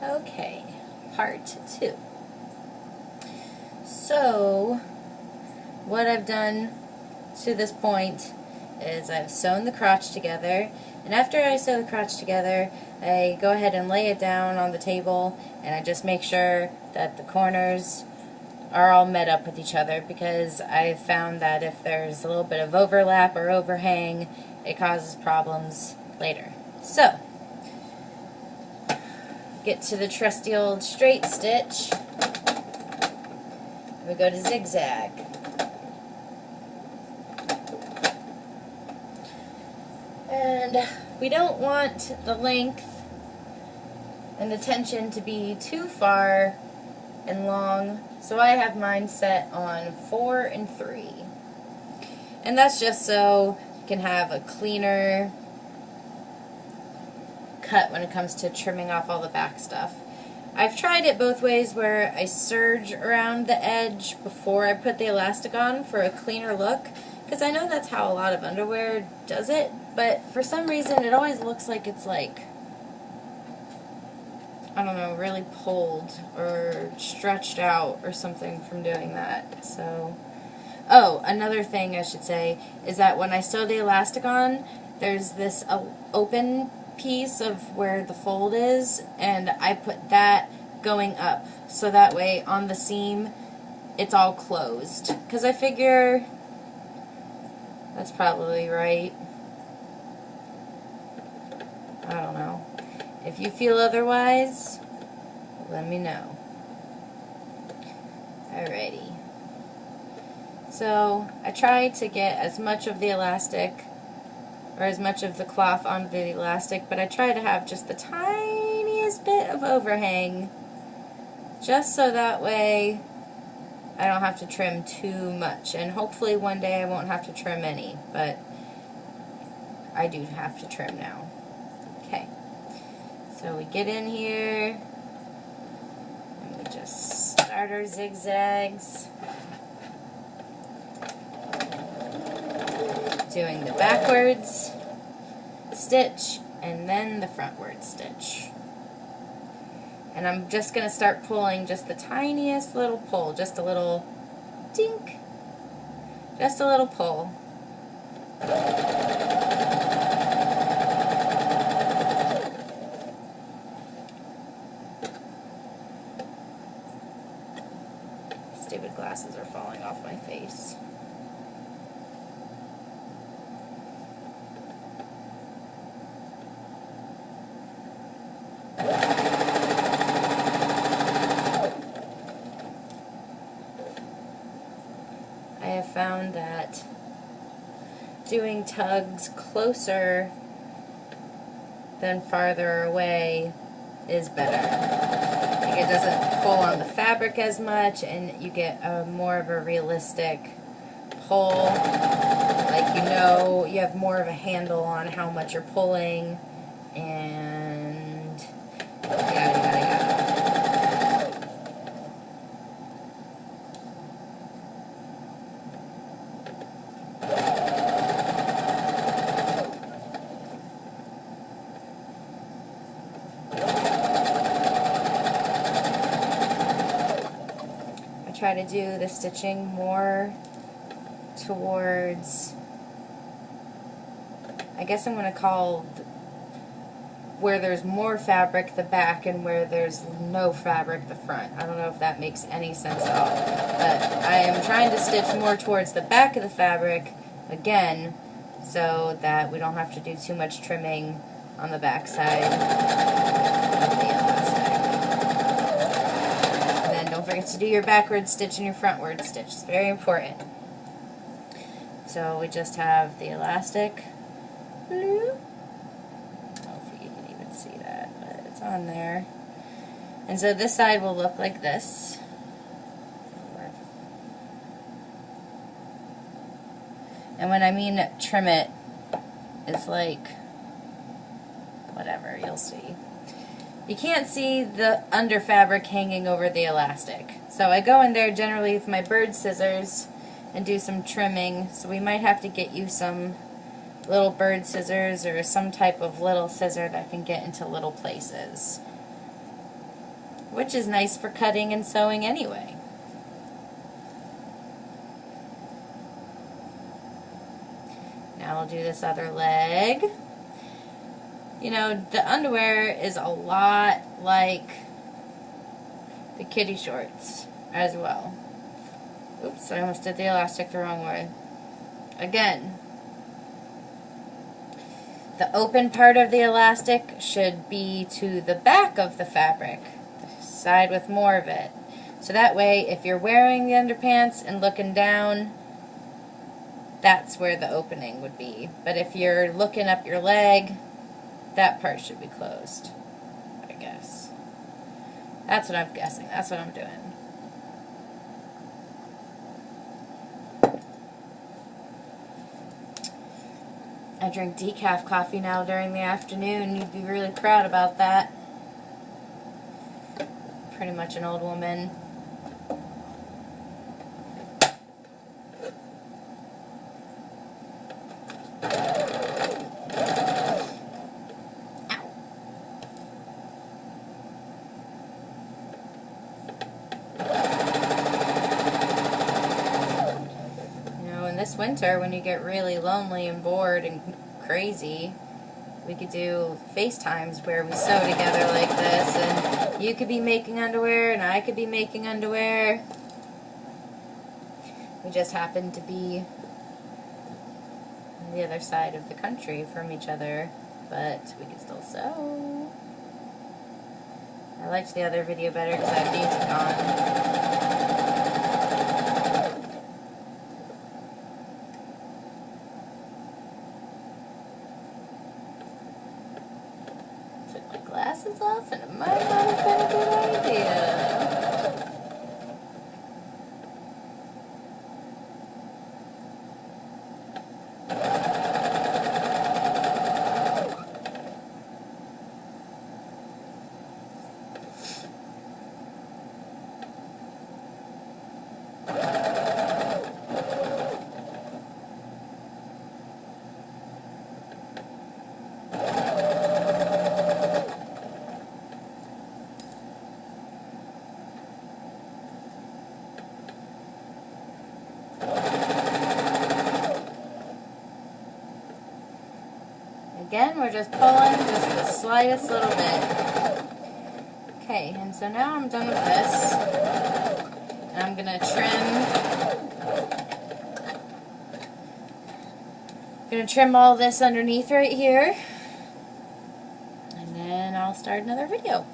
Okay, part 2. So, what I've done to this point is I've sewn the crotch together, and after I sew the crotch together, I go ahead and lay it down on the table, and I just make sure that the corners are all met up with each other, because I've found that if there's a little bit of overlap or overhang, it causes problems later. So, get to the trusty old straight stitch. We go to zigzag. And we don't want the length and the tension to be too far and long, so I have mine set on 4 and 3. And that's just so you can have a cleaner cut when it comes to trimming off all the back stuff. I've tried it both ways, where I serge around the edge before I put the elastic on for a cleaner look, because I know that's how a lot of underwear does it, but for some reason it always looks like it's like, I don't know, really pulled or stretched out or something from doing that. So, oh, another thing I should say is that when I sew the elastic on, there's this open piece of where the fold is, and I put that going up, so that way on the seam it's all closed, because I figure that's probably right. I don't know. If you feel otherwise, let me know. Alrighty. So I try to get as much of the elastic or as much of the cloth onto the elastic, but I try to have just the tiniest bit of overhang, just so that way I don't have to trim too much. And hopefully one day I won't have to trim any, but I do have to trim now. Okay, so we get in here and we just start our zigzags, doing the backwards stitch and then the frontward stitch. And I'm just going to start pulling just the tiniest little pull, just a little dink, just a little pull. Stupid glasses are falling off my face. I have found that doing tugs closer than farther away is better. Like, it doesn't pull on the fabric as much, and you get a more of a realistic pull. Like, you know, you have more of a handle on how much you're pulling, and yada yada yada. Try to do the stitching more towards, I guess I'm going to call where there's more fabric the back and where there's no fabric the front. I don't know if that makes any sense at all, but I am trying to stitch more towards the back of the fabric again, so that we don't have to do too much trimming on the back side of the elastic. Don't forget to do your backward stitch and your frontward stitch. It's very important. So we just have the elastic. I don't know if you can even see that, but it's on there. And so this side will look like this. And when I mean trim it, it's like whatever, you'll see. You can't see the under fabric hanging over the elastic. So I go in there generally with my bird scissors and do some trimming. So we might have to get you some little bird scissors or some type of little scissor that can get into little places. which is nice for cutting and sewing anyway. Now I'll do this other leg. You know, the underwear is a lot like the kitty shorts as well. Oops, I almost did the elastic the wrong way. Again, the open part of the elastic should be to the back of the fabric, the side with more of it. So that way, if you're wearing the underpants and looking down, that's where the opening would be. But if you're looking up your leg, that part should be closed, I guess. That's what I'm guessing. That's what I'm doing. I drink decaf coffee now during the afternoon. You'd be really proud about that. Pretty much an old woman. This winter, when you get really lonely and bored and crazy, we could do FaceTimes where we sew together like this, and you could be making underwear and I could be making underwear. We just happen to be on the other side of the country from each other, but we could still sew. I liked the other video better because I had music on. Glasses off and it might not have been a good idea. Again, we're just pulling just the slightest little bit. Okay, and so now I'm done with this. And I'm going to trim all this underneath right here. And then I'll start another video.